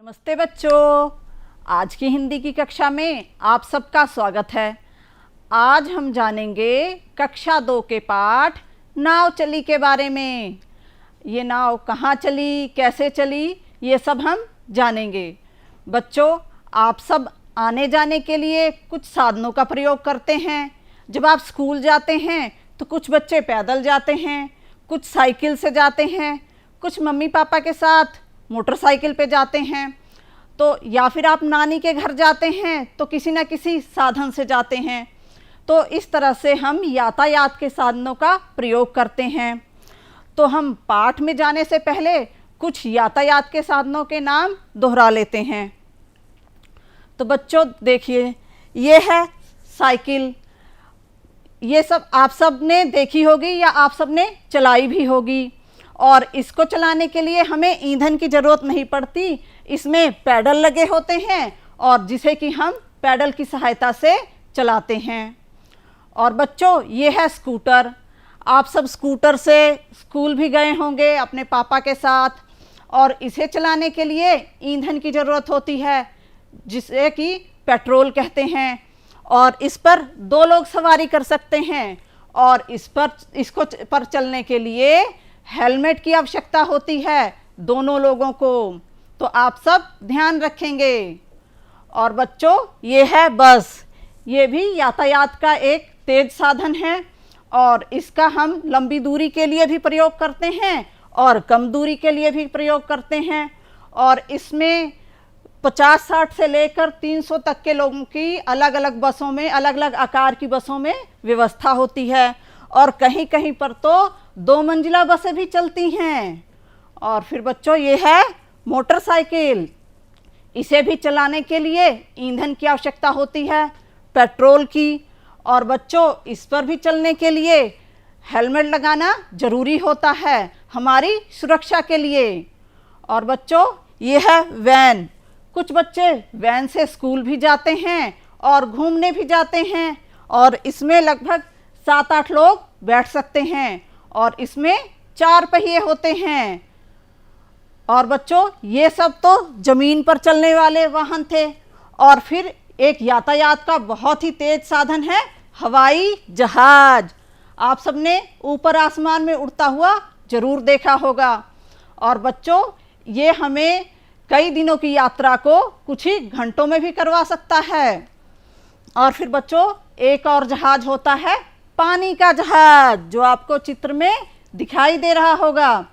नमस्ते बच्चों, आज की हिंदी की कक्षा में आप सबका स्वागत है। आज हम जानेंगे कक्षा 2 के पाठ नाव चली के बारे में। ये नाव कहाँ चली, कैसे चली, ये सब हम जानेंगे। बच्चों, आप सब आने जाने के लिए कुछ साधनों का प्रयोग करते हैं। जब आप स्कूल जाते हैं तो कुछ बच्चे पैदल जाते हैं, कुछ साइकिल से जाते हैं, कुछ मम्मी पापा के साथ मोटरसाइकिल पे जाते हैं, तो या फिर आप नानी के घर जाते हैं तो किसी न किसी साधन से जाते हैं। तो इस तरह से हम यातायात के साधनों का प्रयोग करते हैं। तो हम पाठ में जाने से पहले कुछ यातायात के साधनों के नाम दोहरा लेते हैं। तो बच्चों देखिए, ये है साइकिल। ये सब आप सब ने देखी होगी या आप सब ने चलाई भी होगी, और इसको चलाने के लिए हमें ईंधन की ज़रूरत नहीं पड़ती। इसमें पैडल लगे होते हैं और जिसे कि हम पैडल की सहायता से चलाते हैं। और बच्चों, ये है स्कूटर। आप सब स्कूटर से स्कूल भी गए होंगे अपने पापा के साथ, और इसे चलाने के लिए ईंधन की ज़रूरत होती है, जिसे कि पेट्रोल कहते हैं। और इस पर 2 लोग सवारी कर सकते हैं, और इसको पर चलने के लिए हेलमेट की आवश्यकता होती है दोनों लोगों को। तो आप सब ध्यान रखेंगे। और बच्चों, ये है बस। ये भी यातायात का एक तेज साधन है, और इसका हम लंबी दूरी के लिए भी प्रयोग करते हैं और कम दूरी के लिए भी प्रयोग करते हैं। और इसमें 50-60 से लेकर 300 तक के लोगों की अलग अलग बसों में, अलग अलग आकार की बसों में व्यवस्था होती है। और कहीं कहीं पर तो 2 मंजिला बसें भी चलती हैं। और फिर बच्चों, ये है मोटरसाइकिल। इसे भी चलाने के लिए ईंधन की आवश्यकता होती है, पेट्रोल की। और बच्चों, इस पर भी चलने के लिए हेलमेट लगाना ज़रूरी होता है हमारी सुरक्षा के लिए। और बच्चों, ये है वैन। कुछ बच्चे वैन से स्कूल भी जाते हैं और घूमने भी जाते हैं, और इसमें लगभग 7-8 लोग बैठ सकते हैं, और इसमें 4 पहिए होते हैं। और बच्चों, ये सब तो ज़मीन पर चलने वाले वाहन थे। और फिर एक यातायात का बहुत ही तेज साधन है हवाई जहाज़। आप सबने ऊपर आसमान में उड़ता हुआ ज़रूर देखा होगा। और बच्चों, ये हमें कई दिनों की यात्रा को कुछ ही घंटों में भी करवा सकता है। और फिर बच्चों, एक और जहाज़ होता है पानी का जहाज़, जो आपको चित्र में दिखाई दे रहा होगा।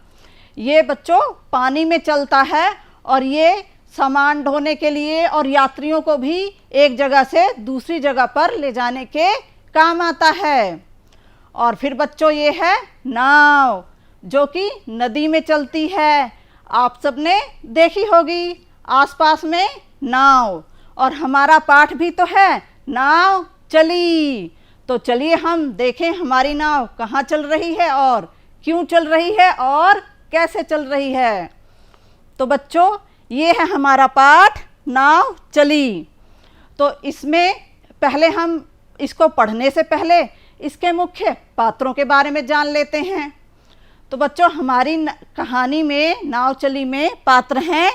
ये बच्चों पानी में चलता है, और ये सामान ढोने के लिए और यात्रियों को भी एक जगह से दूसरी जगह पर ले जाने के काम आता है। और फिर बच्चों, ये है नाव, जो कि नदी में चलती है। आप सबने देखी होगी आसपास में नाव। और हमारा पाठ भी तो है नाव चली। तो चलिए हम देखें हमारी नाव कहाँ चल रही है, और क्यों चल रही है, और कैसे चल रही है। तो बच्चों, ये है हमारा पाठ नाव चली। तो इसमें पहले हम इसको पढ़ने से पहले इसके मुख्य पात्रों के बारे में जान लेते हैं। तो बच्चों, हमारी कहानी में नाव चली में पात्र हैं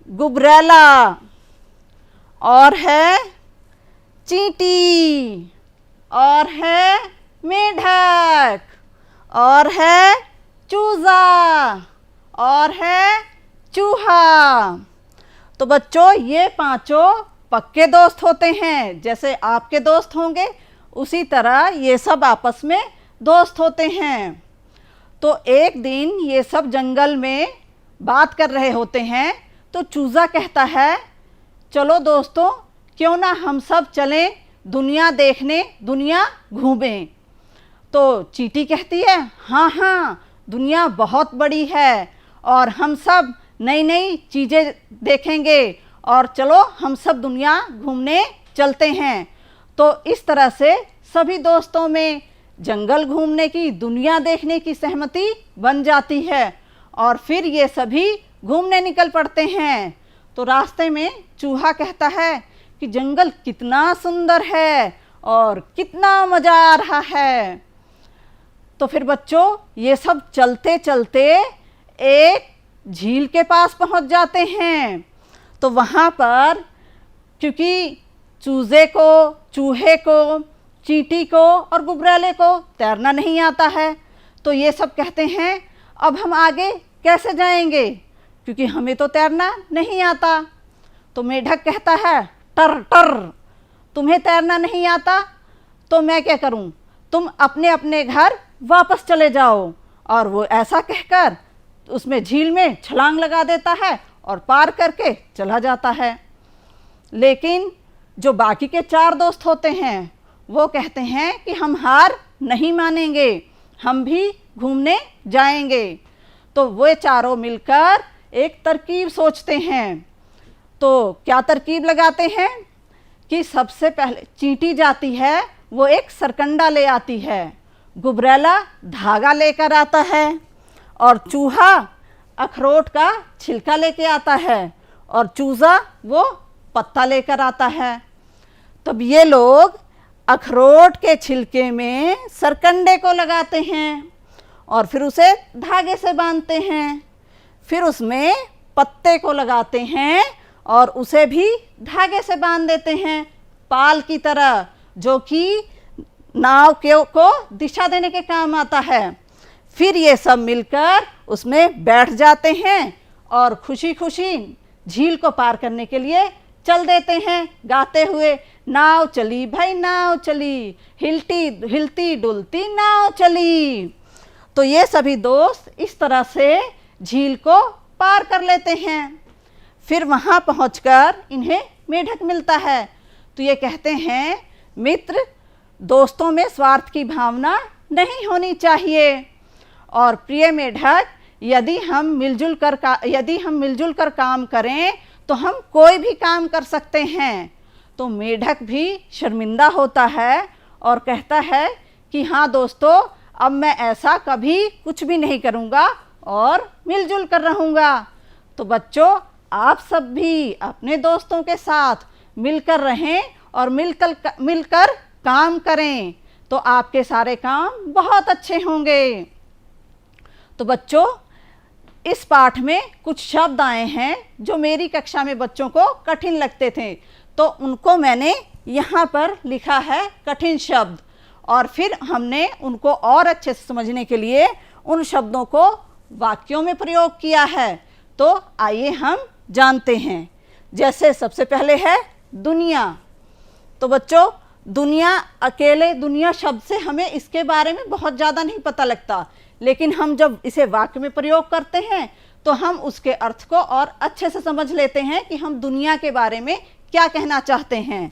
गुबरैला, और है चींटी, और है मेढक, और है चूजा, और है चूहा। तो बच्चों, ये 5 पक्के दोस्त होते हैं। जैसे आपके दोस्त होंगे, उसी तरह ये सब आपस में दोस्त होते हैं। तो एक दिन ये सब जंगल में बात कर रहे होते हैं। तो चूजा कहता है, चलो दोस्तों, क्यों ना हम सब चलें दुनिया देखने, दुनिया घूमें। तो चींटी कहती है, हाँ हाँ, दुनिया बहुत बड़ी है, और हम सब नई नई चीज़ें देखेंगे, और चलो हम सब दुनिया घूमने चलते हैं। तो इस तरह से सभी दोस्तों में जंगल घूमने की, दुनिया देखने की सहमति बन जाती है, और फिर ये सभी घूमने निकल पड़ते हैं। तो रास्ते में चूहा कहता है कि जंगल कितना सुंदर है और कितना मज़ा आ रहा है। तो फिर बच्चों, ये सब चलते चलते एक झील के पास पहुंच जाते हैं। तो वहाँ पर क्योंकि चूजे को, चूहे को, चींटी को और गुबरैले को तैरना नहीं आता है, तो ये सब कहते हैं अब हम आगे कैसे जाएंगे, क्योंकि हमें तो तैरना नहीं आता। तो मेढक कहता है टर टर, तुम्हें तैरना नहीं आता तो मैं क्या करूं, तुम अपने अपने घर वापस चले जाओ। और वो ऐसा कहकर उसमें झील में छलांग लगा देता है और पार करके चला जाता है। लेकिन जो बाकी के 4 दोस्त होते हैं वो कहते हैं कि हम हार नहीं मानेंगे, हम भी घूमने जाएंगे। तो वे चारों मिलकर एक तरकीब सोचते हैं। तो क्या तरकीब लगाते हैं कि सबसे पहले चींटी जाती है, वो एक सरकंडा ले आती है, गुबरैला धागा लेकर आता है और चूहा अखरोट का छिलका लेके आता है और चूजा वो पत्ता लेकर आता है। तब ये लोग अखरोट के छिलके में सरकंडे को लगाते हैं और फिर उसे धागे से बांधते हैं, फिर उसमें पत्ते को लगाते हैं और उसे भी धागे से बांध देते हैं पाल की तरह, जो कि नाव को दिशा देने के काम आता है। फिर ये सब मिलकर उसमें बैठ जाते हैं और खुशी खुशी झील को पार करने के लिए चल देते हैं, गाते हुए नाव चली भाई नाव चली, हिलती हिलती डुलती नाव चली। तो ये सभी दोस्त इस तरह से झील को पार कर लेते हैं। फिर वहाँ पहुँचकर इन्हें मेढक मिलता है। तो ये कहते हैं मित्र, दोस्तों में स्वार्थ की भावना नहीं होनी चाहिए, और प्रिय मेढक, यदि हम मिलजुल कर काम करें तो हम कोई भी काम कर सकते हैं। तो मेढक भी शर्मिंदा होता है और कहता है कि हाँ दोस्तों, अब मैं ऐसा कभी कुछ भी नहीं करूँगा और मिलजुल कर रहूँगा। तो बच्चों, आप सब भी अपने दोस्तों के साथ मिलकर रहें और मिलकर काम करें, तो आपके सारे काम बहुत अच्छे होंगे। तो बच्चों, इस पाठ में कुछ शब्द आए हैं जो मेरी कक्षा में बच्चों को कठिन लगते थे, तो उनको मैंने यहाँ पर लिखा है कठिन शब्द, और फिर हमने उनको और अच्छे से समझने के लिए उन शब्दों को वाक्यों में प्रयोग किया है। तो आइए हम जानते हैं। जैसे सबसे पहले है दुनिया। तो बच्चों, अकेले दुनिया शब्द से हमें इसके बारे में बहुत ज़्यादा नहीं पता लगता, लेकिन हम जब इसे वाक्य में प्रयोग करते हैं तो हम उसके अर्थ को और अच्छे से समझ लेते हैं कि हम दुनिया के बारे में क्या कहना चाहते हैं।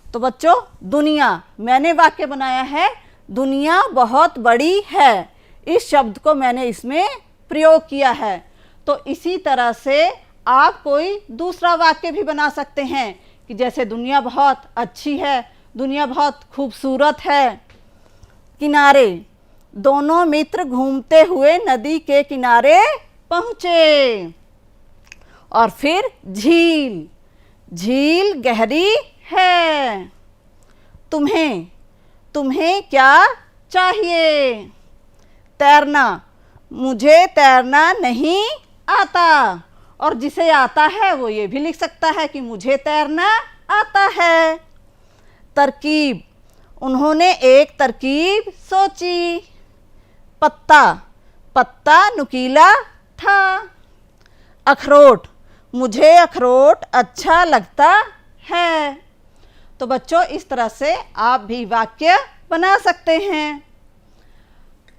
तो बच्चों, दुनिया, मैंने वाक्य बनाया है दुनिया बहुत बड़ी है, इस शब्द को मैंने इसमें प्रयोग किया है। तो इसी तरह से आप कोई दूसरा वाक्य भी बना सकते हैं कि जैसे दुनिया बहुत अच्छी है, दुनिया बहुत खूबसूरत है। किनारे, दोनों मित्र घूमते हुए नदी के किनारे पहुँचे। और फिर झील, झील गहरी है। तुम्हें क्या चाहिए? तैरना, मुझे तैरना नहीं आता। और जिसे आता है वो ये भी लिख सकता है कि मुझे तैरना आता है। तरकीब, उन्होंने एक तरकीब सोची। पत्ता नुकीला था। अखरोट, मुझे अखरोट अच्छा लगता है। तो बच्चों, इस तरह से आप भी वाक्य बना सकते हैं।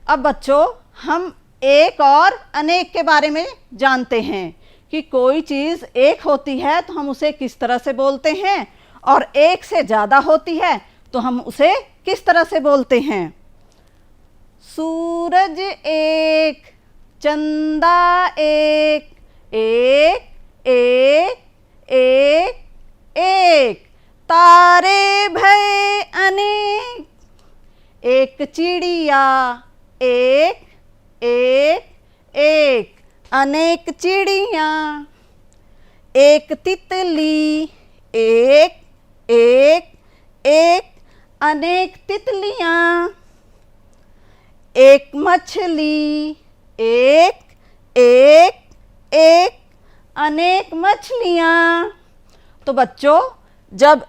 अब बच्चों, हम एक और अनेक के बारे में जानते हैं कि कोई चीज़ एक होती है तो हम उसे किस तरह से बोलते हैं, और एक से ज़्यादा होती है तो हम उसे किस तरह से बोलते हैं। सूरज एक, चंदा एक, एक एक एक एक, तारे भये अनेक, एक चिड़िया एक एक एक, अनेक चिड़िया, एक तितली एक एक एक, अनेक तितलियाँ, एक मछली एक एक एक अनेक मछलियाँ। तो बच्चों, जब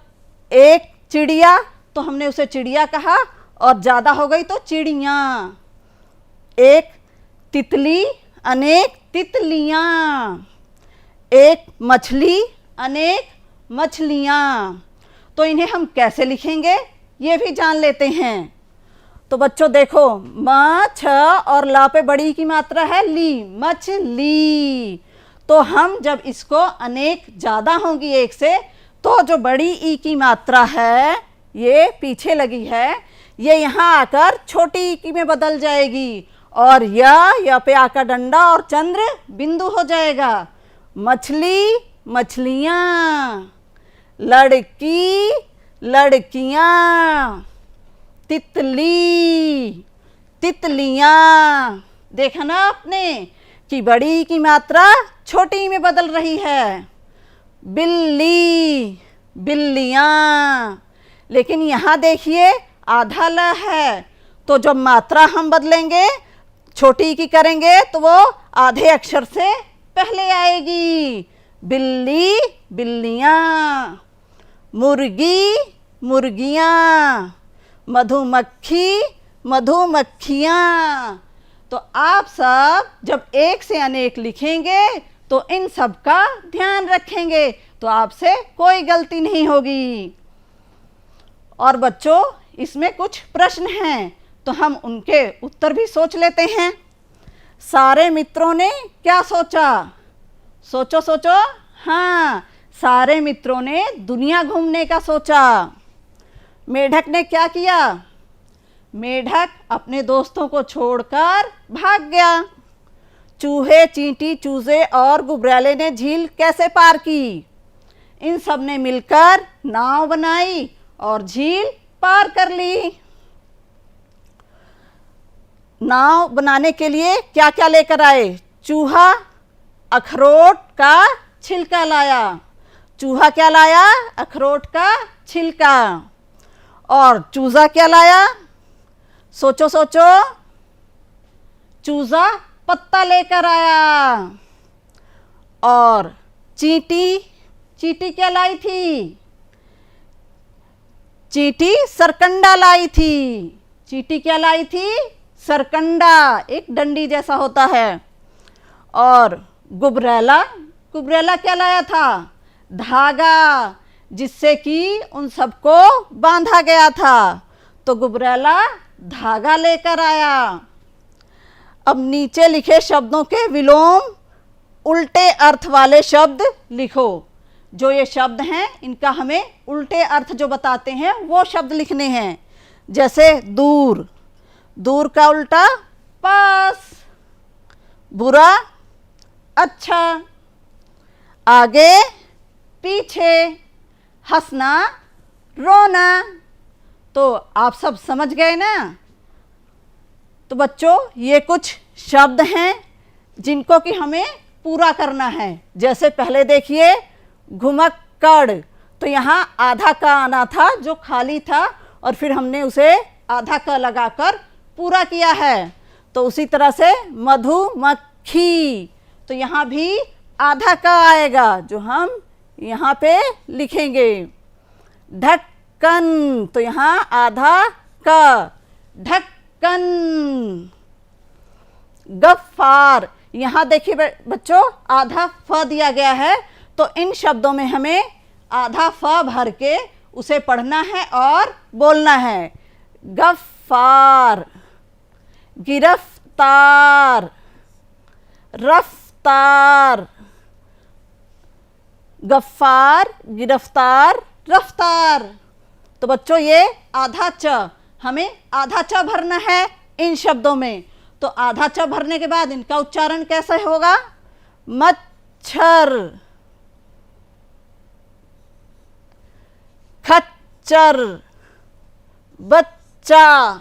एक चिड़िया तो हमने उसे चिड़िया कहा, और ज़्यादा हो गई तो चिड़ियाँ। एक तितली अनेक तितलियाँ। एक मछली अनेक मछलियाँ। तो इन्हें हम कैसे लिखेंगे ये भी जान लेते हैं। तो बच्चों देखो, म छ और ला पे बड़ी की मात्रा है ली, मछली। तो हम जब इसको अनेक ज़्यादा होंगी एक से, तो जो बड़ी ई की मात्रा है ये पीछे लगी है, ये यहाँ आकर छोटी ई की में बदल जाएगी, और या पे आकर डंडा और चंद्र बिंदु हो जाएगा। मछली मछलियाँ, लड़की लड़कियाँ, तितली तितलियाँ। देखा ना आपने कि बड़ी की मात्रा छोटी में बदल रही है। बिल्ली बिल्लियाँ। लेकिन यहाँ देखिए आधा ल है, तो जब मात्रा हम बदलेंगे, छोटी की करेंगे, तो वो आधे अक्षर से पहले आएगी। बिल्ली बिल्लियाँ, मुर्गी मुर्गियाँ, मधुमक्खी मधुमक्खियाँ। तो आप सब जब एक से अनेक लिखेंगे तो इन सब का ध्यान रखेंगे, तो आपसे कोई गलती नहीं होगी। और बच्चों, इसमें कुछ प्रश्न हैं, तो हम उनके उत्तर भी सोच लेते हैं। सारे मित्रों ने क्या सोचा? सोचो सोचो। हाँ, सारे मित्रों ने दुनिया घूमने का सोचा। मेढक ने क्या किया? मेढक अपने दोस्तों को छोड़कर भाग गया। चूहे, चींटी, चूजे और गुबरैले ने झील कैसे पार की? इन सब ने मिलकर नाव बनाई और झील पार कर ली। नाव बनाने के लिए क्या क्या लेकर आए? चूहा अखरोट का छिलका लाया। चूहा क्या लाया? अखरोट का छिलका। और चूजा क्या लाया? सोचो सोचो। चूजा पत्ता लेकर आया। और चींटी, चींटी क्या लाई थी? चींटी सरकंडा लाई थी। चींटी क्या लाई थी? सरकंडा, एक डंडी जैसा होता है। और गुबरैला, गुबरैला क्या लाया था? धागा, जिससे कि उन सबको बांधा गया था। तो गुबरैला धागा लेकर आया। अब नीचे लिखे शब्दों के विलोम उल्टे अर्थ वाले शब्द लिखो। जो ये शब्द हैं इनका हमें उल्टे अर्थ जो बताते हैं वो शब्द लिखने हैं। जैसे दूर, दूर का उल्टा पास। बुरा अच्छा। आगे पीछे। हंसना रोना। तो आप सब समझ गए ना? तो बच्चों, ये कुछ शब्द हैं जिनको कि हमें पूरा करना है। जैसे पहले देखिए घुमक्कड़, तो यहाँ आधा का आना था जो खाली था, और फिर हमने उसे आधा का लगाकर पूरा किया है। तो उसी तरह से मधुमक्खी, तो यहाँ भी आधा का आएगा जो हम यहाँ पे लिखेंगे। ढक्कन, तो यहाँ आधा का, ढक्कन। गफ्फार, यहाँ देखिए बच्चों आधा फ दिया गया है, तो इन शब्दों में हमें आधा फ भर के उसे पढ़ना है और बोलना है। गफ्फार। गिरफ्तार, रफ्तार। गफ्फार, गिरफ्तार, रफ्तार। तो बच्चों, ये आधा च, हमें आधा च भरना है इन शब्दों में। तो आधा च भरने के बाद इनका उच्चारण कैसे होगा? मच्छर, खच्चर, बच्चा।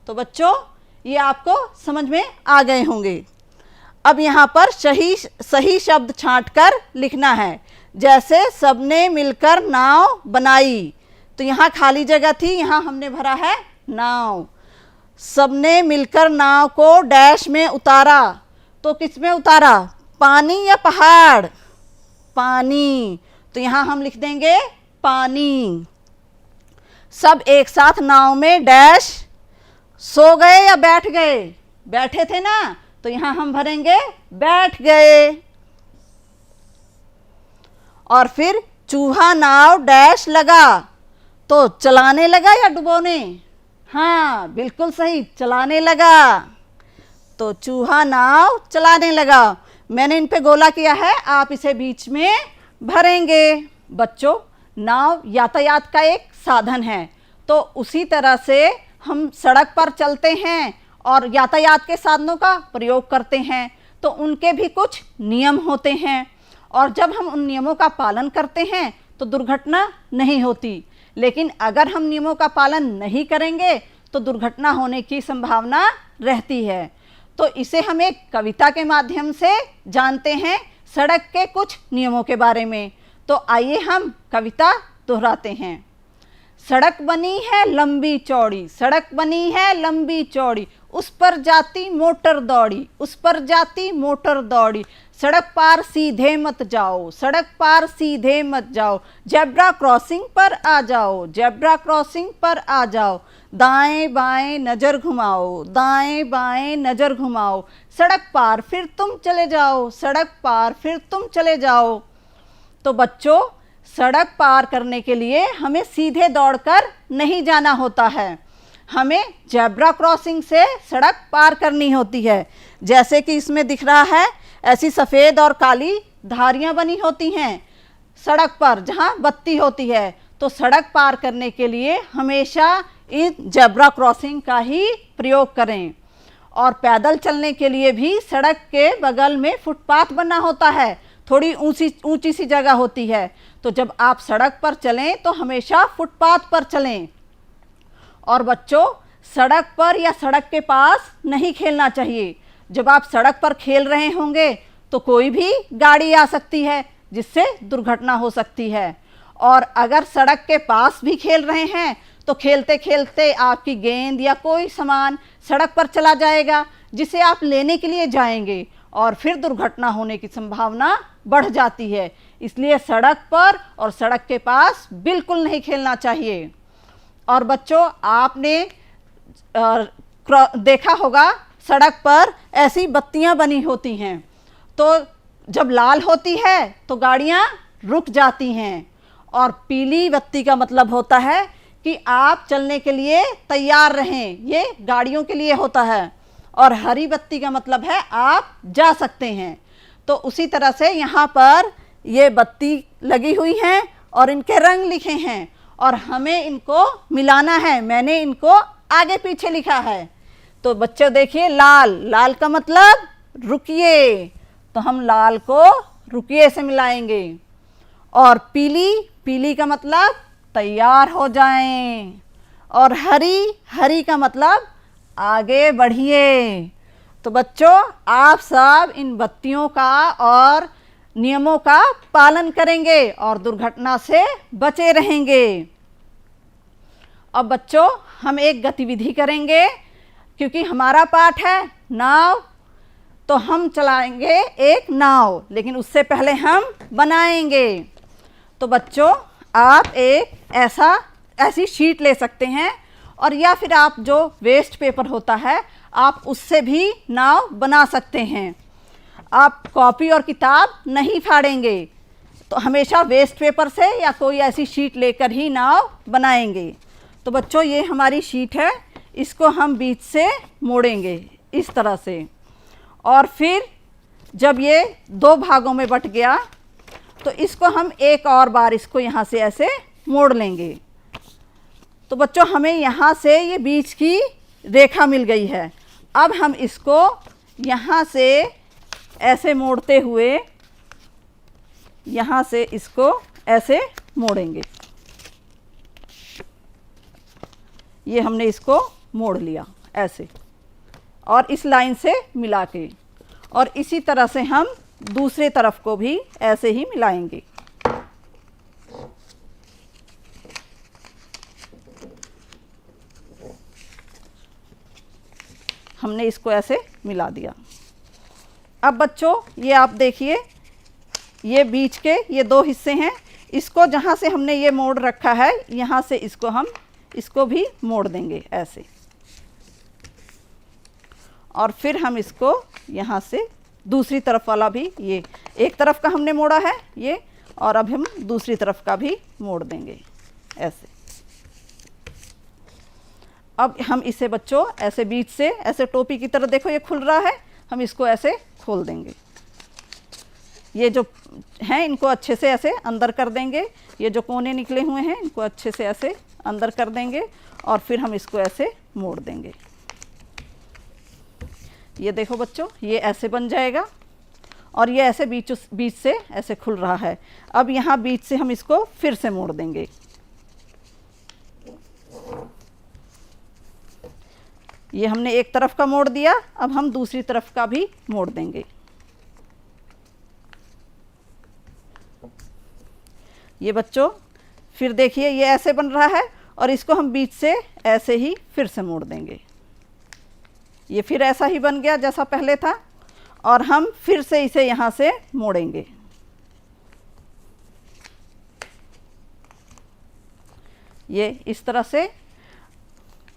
तो बच्चों, ये आपको समझ में आ गए होंगे। अब यहाँ पर सही शब्द छांटकर लिखना है। जैसे सबने मिलकर नाव बनाई, तो यहाँ खाली जगह थी, यहाँ हमने भरा है नाव। सबने मिलकर नाव को डैश में उतारा, तो किस में उतारा? पानी या पहाड़? पानी। तो यहाँ हम लिख देंगे पानी। सब एक साथ नाव में डैश सो गए या बैठ गए? बैठे थे ना, तो यहाँ हम भरेंगे बैठ गए। और फिर चूहा नाव डैश लगा, तो चलाने लगा या डुबोने? हाँ बिल्कुल सही, चलाने लगा। तो चूहा नाव चलाने लगा। मैंने इन पे गोला किया है, आप इसे बीच में भरेंगे। बच्चों, नाव यातायात का एक साधन है, तो उसी तरह से हम सड़क पर चलते हैं और यातायात के साधनों का प्रयोग करते हैं, तो उनके भी कुछ नियम होते हैं, और जब हम उन नियमों का पालन करते हैं तो दुर्घटना नहीं होती। लेकिन अगर हम नियमों का पालन नहीं करेंगे तो दुर्घटना होने की संभावना रहती है। तो इसे हम एक कविता के माध्यम से जानते हैं, सड़क के कुछ नियमों के बारे में। तो आइए हम कविता दोहराते हैं। सड़क बनी है लंबी चौड़ी, सड़क बनी है लंबी चौड़ी, उस पर जाती मोटर दौड़ी, उस पर जाती मोटर दौड़ी, सड़क पार सीधे मत जाओ, सड़क पार सीधे मत जाओ, जेब्रा क्रॉसिंग पर आ जाओ, जेब्रा क्रॉसिंग पर आ जाओ, दाएं बाएं नज़र घुमाओ, दाएं बाएं नज़र घुमाओ, सड़क पार फिर तुम चले जाओ, सड़क पार फिर तुम चले जाओ। तो बच्चों, सड़क पार करने के लिए हमें सीधे दौड़कर नहीं जाना होता है, हमें जेब्रा क्रॉसिंग से सड़क पार करनी होती है। जैसे कि इसमें दिख रहा है, ऐसी सफ़ेद और काली धारियां बनी होती हैं सड़क पर जहां बत्ती होती है। तो सड़क पार करने के लिए हमेशा इन जेब्रा क्रॉसिंग का ही प्रयोग करें। और पैदल चलने के लिए भी सड़क के बगल में फुटपाथ बना होता है, थोड़ी ऊंची सी जगह होती है। तो जब आप सड़क पर चलें तो हमेशा फुटपाथ पर चलें। और बच्चों, सड़क पर या सड़क के पास नहीं खेलना चाहिए। जब आप सड़क पर खेल रहे होंगे तो कोई भी गाड़ी आ सकती है जिससे दुर्घटना हो सकती है। और अगर सड़क के पास भी खेल रहे हैं तो खेलते खेलते आपकी गेंद या कोई सामान सड़क पर चला जाएगा, जिसे आप लेने के लिए जाएंगे और फिर दुर्घटना होने की संभावना बढ़ जाती है। इसलिए सड़क पर और सड़क के पास बिल्कुल नहीं खेलना चाहिए। और बच्चों, आपने देखा होगा सड़क पर ऐसी बत्तियां बनी होती हैं, तो जब लाल होती है तो गाड़ियां रुक जाती हैं, और पीली बत्ती का मतलब होता है कि आप चलने के लिए तैयार रहें, ये गाड़ियों के लिए होता है। और हरी बत्ती का मतलब है आप जा सकते हैं। तो उसी तरह से यहाँ पर ये बत्ती लगी हुई हैं और इनके रंग लिखे हैं, और हमें इनको मिलाना है। मैंने इनको आगे पीछे लिखा है। तो बच्चे देखिए, लाल, लाल का मतलब रुकिए, तो हम लाल को रुकिए से मिलाएंगे। और पीली, पीली का मतलब तैयार हो जाएं। और हरी, हरी का मतलब आगे बढ़िए। तो बच्चों, आप सब इन बत्तियों का और नियमों का पालन करेंगे और दुर्घटना से बचे रहेंगे। अब बच्चों, हम एक गतिविधि करेंगे, क्योंकि हमारा पाठ है नाव, तो हम चलाएंगे एक नाव, लेकिन उससे पहले हम बनाएंगे। तो बच्चों, आप एक ऐसी शीट ले सकते हैं, और या फिर आप जो वेस्ट पेपर होता है आप उससे भी नाव बना सकते हैं। आप कॉपी और किताब नहीं फाड़ेंगे, तो हमेशा वेस्ट पेपर से या कोई ऐसी शीट लेकर ही नाव बनाएंगे। तो बच्चों, ये हमारी शीट है, इसको हम बीच से मोड़ेंगे इस तरह से, और फिर जब ये दो भागों में बट गया तो इसको हम एक और बार इसको यहाँ से ऐसे मोड़ लेंगे। तो बच्चों, हमें यहाँ से ये बीच की रेखा मिल गई है। अब हम इसको यहाँ से ऐसे मोड़ते हुए यहाँ से इसको ऐसे मोड़ेंगे। ये हमने इसको मोड़ लिया ऐसे, और इस लाइन से मिला के, और इसी तरह से हम दूसरे तरफ को भी ऐसे ही मिलाएंगे। हमने इसको ऐसे मिला दिया। अब बच्चों ये आप देखिए, ये बीच के ये दो हिस्से हैं, इसको जहाँ से हमने ये मोड़ रखा है यहाँ से इसको हम इसको भी मोड़ देंगे ऐसे, और फिर हम इसको यहाँ से दूसरी तरफ वाला भी, ये एक तरफ का हमने मोड़ा है ये, और अब हम दूसरी तरफ का भी मोड़ देंगे ऐसे। अब हम इसे बच्चों ऐसे बीच से ऐसे टोपी की तरह, देखो ये खुल रहा है, हम इसको ऐसे खोल देंगे। ये जो हैं इनको अच्छे से ऐसे अंदर कर देंगे, ये जो कोने निकले हुए हैं इनको अच्छे से ऐसे अंदर कर देंगे, और फिर हम इसको ऐसे मोड़ देंगे। ये देखो बच्चों, ये ऐसे बन जाएगा, और ये ऐसे बीच से ऐसे खुल रहा है। अब यहाँ बीच से हम इसको फिर से मोड़ देंगे। ये हमने एक तरफ का मोड़ दिया, अब हम दूसरी तरफ का भी मोड़ देंगे। ये बच्चों फिर देखिए ये ऐसे बन रहा है, और इसको हम बीच से ऐसे ही फिर से मोड़ देंगे। ये फिर ऐसा ही बन गया जैसा पहले था, और हम फिर से इसे यहाँ से मोड़ेंगे। ये इस तरह से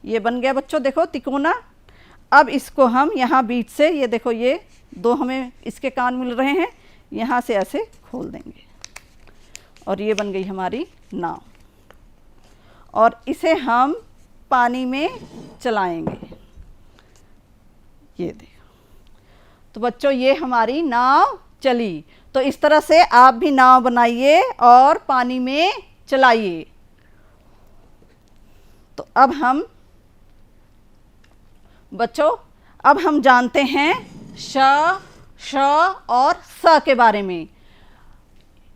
ये बन गया बच्चों, देखो तिकोना। अब इसको हम यहाँ बीच से, ये देखो ये दो हमें इसके कान मिल रहे हैं, यहाँ से ऐसे खोल देंगे, और ये बन गई हमारी नाव। और इसे हम पानी में चलाएंगे। ये देखो, तो बच्चों ये हमारी नाव चली। तो इस तरह से आप भी नाव बनाइए और पानी में चलाइए। तो अब हम बच्चों, अब हम जानते हैं श, श और स के बारे में।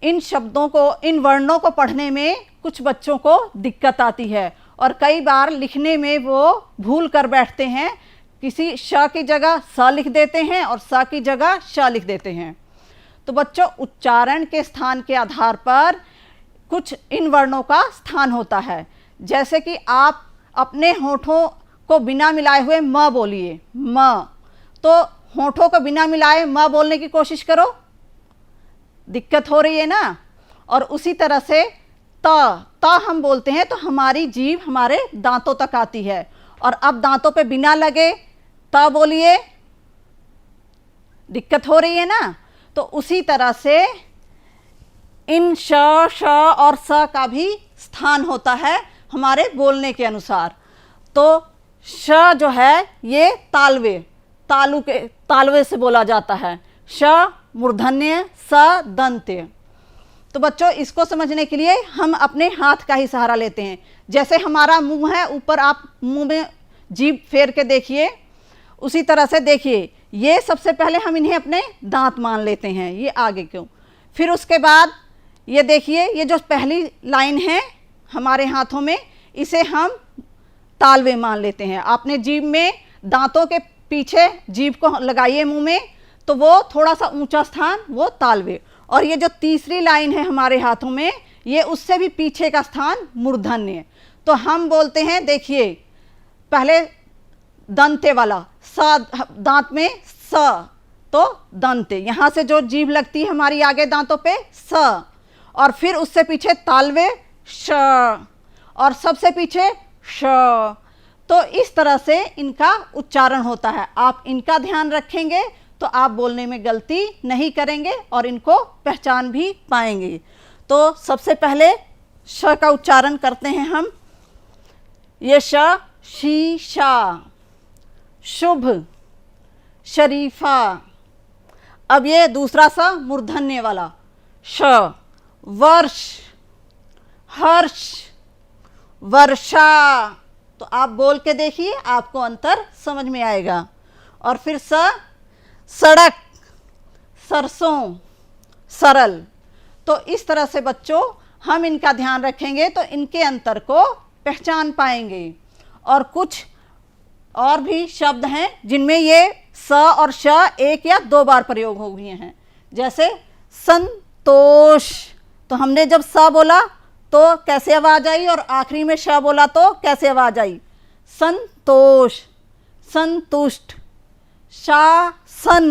इन शब्दों को, इन वर्णों को पढ़ने में कुछ बच्चों को दिक्कत आती है, और कई बार लिखने में वो भूल कर बैठते हैं। किसी श की जगह स लिख देते हैं और स की जगह श लिख देते हैं। तो बच्चों उच्चारण के स्थान के आधार पर कुछ इन वर्णों का स्थान होता है। जैसे कि आप अपने होठों को बिना मिलाए हुए म बोलिए, म, तो होठों को बिना मिलाए म बोलने की कोशिश करो, दिक्कत हो रही है ना। और उसी तरह से त हम बोलते हैं तो हमारी जीभ हमारे दांतों तक आती है, और अब दांतों पे बिना लगे त बोलिए, दिक्कत हो रही है ना। तो उसी तरह से इन श, श और स का भी स्थान होता है हमारे बोलने के अनुसार। तो श जो है ये तालवे से बोला जाता है। श मूर्धन्य, स दंत्य। तो बच्चों इसको समझने के लिए हम अपने हाथ का ही सहारा लेते हैं। जैसे हमारा मुंह है, ऊपर आप मुंह में जीभ फेर के देखिए, उसी तरह से देखिए, ये सबसे पहले हम इन्हें अपने दांत मान लेते हैं, ये आगे क्यों। फिर उसके बाद ये देखिए, ये जो पहली लाइन है हमारे हाथों में, इसे हम तालवे मान लेते हैं। आपने जीभ में दांतों के पीछे जीभ को लगाइए मुंह में, तो वो थोड़ा सा ऊंचा स्थान, वो तालवे। और ये जो तीसरी लाइन है हमारे हाथों में, ये उससे भी पीछे का स्थान मूर्धन्य। तो हम बोलते हैं, देखिए पहले दंते वाला स, दांत में स, तो दंते, यहाँ से जो जीभ लगती है हमारी आगे दांतों पे स, और फिर उससे पीछे तालवे श, और सबसे पीछे श। तो इस तरह से इनका उच्चारण होता है। आप इनका ध्यान रखेंगे तो आप बोलने में गलती नहीं करेंगे और इनको पहचान भी पाएंगे। तो सबसे पहले श का उच्चारण करते हैं हम। ये श, शीशा, शुभ, शरीफा। अब ये दूसरा सा मूर्धन्य वाला श, वर्ष, हर्ष, वर्षा। तो आप बोल के देखिए, आपको अंतर समझ में आएगा। और फिर स, सड़क, सरसों, सरल। तो इस तरह से बच्चों हम इनका ध्यान रखेंगे तो इनके अंतर को पहचान पाएंगे। और कुछ और भी शब्द हैं जिनमें ये स और श एक या दो बार प्रयोग हो गए हैं। जैसे संतोष, तो हमने जब स बोला तो कैसे आवाज आई, और आखिरी में श बोला तो कैसे आवाज आई। संतोष, संतुष्ट, शासन,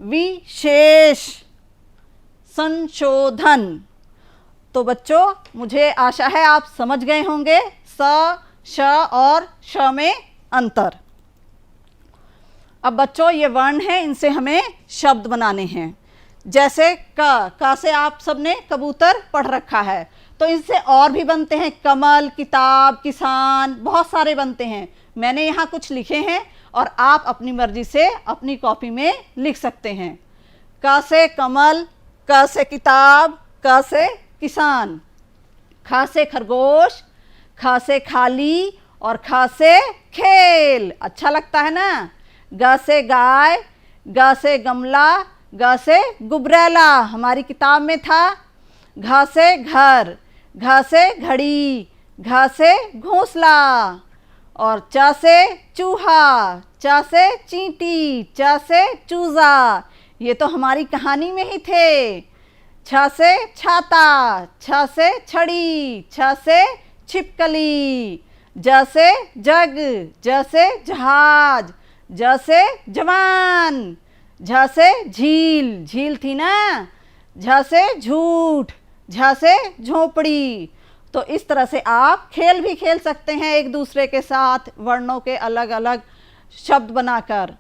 विशेष संशोधन। तो बच्चों, मुझे आशा है आप समझ गए होंगे स, श और श में अंतर। अब बच्चों, ये वर्ण हैं, इनसे हमें शब्द बनाने हैं। जैसे क से आप सबने कबूतर पढ़ रखा है, तो इनसे और भी बनते हैं, कमल, किताब, किसान, बहुत सारे बनते हैं। मैंने यहाँ कुछ लिखे हैं और आप अपनी मर्जी से अपनी कॉपी में लिख सकते हैं। क से कमल, क से किताब, क से किसान, ख से खरगोश, ख से खाली और ख से खेल। अच्छा लगता है ना। ग से गाय, ग से गमला, ग से गुबरैला, हमारी किताब में था। घ से घर, घ से घड़ी, घ से घोंसला और च से चूहा, च से चींटी, च से चूजा, ये तो हमारी कहानी में ही थे। छ से छाता, छ से छड़ी, छ से छिपकली, ज से जग, ज से जहाज, ज से जवान, झ से झील, झील थी ना। झ से झूठ, झ से झोपड़ी। तो इस तरह से आप खेल भी खेल सकते हैं एक दूसरे के साथ, वर्णों के अलग अलग शब्द बनाकर।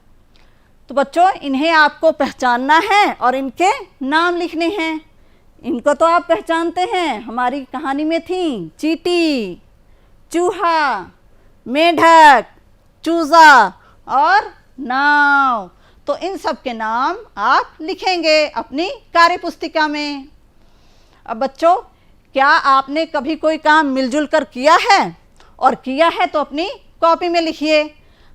तो बच्चों, इन्हें आपको पहचानना है और इनके नाम लिखने हैं। इनको तो आप पहचानते हैं, हमारी कहानी में थी चींटी, चूहा, मेढक, चूजा और नाव। तो इन सब के नाम आप लिखेंगे अपनी कार्य पुस्तिका में। अब बच्चों, क्या आपने कभी कोई काम मिलजुल कर किया है? और किया है तो अपनी कॉपी में लिखिए।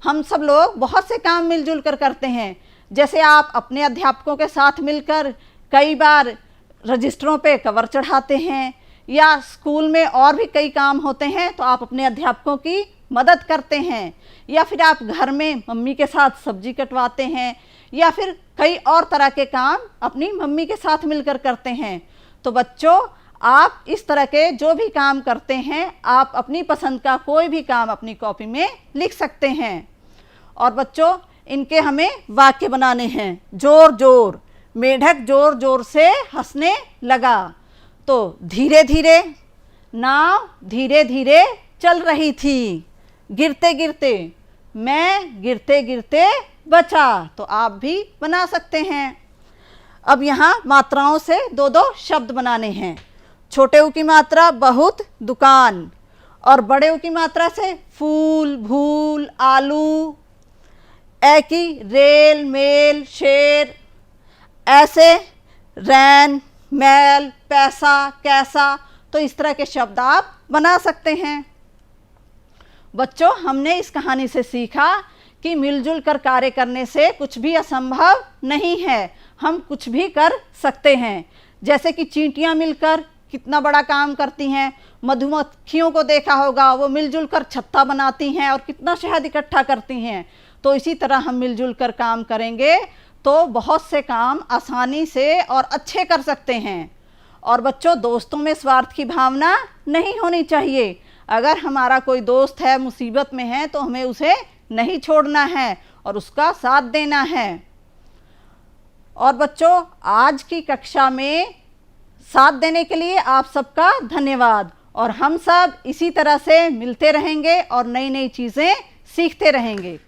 हम सब लोग बहुत से काम मिलजुल कर करते हैं। जैसे आप अपने अध्यापकों के साथ मिलकर कई बार रजिस्टरों पे कवर चढ़ाते हैं, या स्कूल में और भी कई काम होते हैं तो आप अपने अध्यापकों की मदद करते हैं, या फिर आप घर में मम्मी के साथ सब्जी कटवाते हैं, या फिर कई और तरह के काम अपनी मम्मी के साथ मिलकर करते हैं। तो बच्चों, आप इस तरह के जो भी काम करते हैं, आप अपनी पसंद का कोई भी काम अपनी कॉपी में लिख सकते हैं। और बच्चों, इनके हमें वाक्य बनाने हैं। जोर जोर, मेढक जोर जोर से हंसने लगा। तो धीरे धीरे, नाव धीरे धीरे चल रही थी। गिरते गिरते, मैं गिरते गिरते बचा। तो आप भी बना सकते हैं। अब यहाँ मात्राओं से दो दो शब्द बनाने हैं। छोटे ऊ की मात्रा बहुत, दुकान, और बड़े ऊ की मात्रा से फूल, भूल, आलू। ए की रेल, मेल, शेर। ऐसे रैन, मैल, पैसा, कैसा। तो इस तरह के शब्द आप बना सकते हैं। बच्चों, हमने इस कहानी से सीखा कि मिलजुल कर कार्य करने से कुछ भी असंभव नहीं है, हम कुछ भी कर सकते हैं। जैसे कि चींटियां मिलकर कितना बड़ा काम करती हैं। मधुमक्खियों को देखा होगा, वो मिलजुल कर छत्ता बनाती हैं और कितना शहद इकट्ठा करती हैं। तो इसी तरह हम मिलजुल कर काम करेंगे तो बहुत से काम आसानी से और अच्छे कर सकते हैं। और बच्चों, दोस्तों में स्वार्थ की भावना नहीं होनी चाहिए। अगर हमारा कोई दोस्त है, मुसीबत में है, तो हमें उसे नहीं छोड़ना है और उसका साथ देना है। और बच्चों, आज की कक्षा में साथ देने के लिए आप सबका धन्यवाद। और हम सब इसी तरह से मिलते रहेंगे और नई नई चीज़ें सीखते रहेंगे।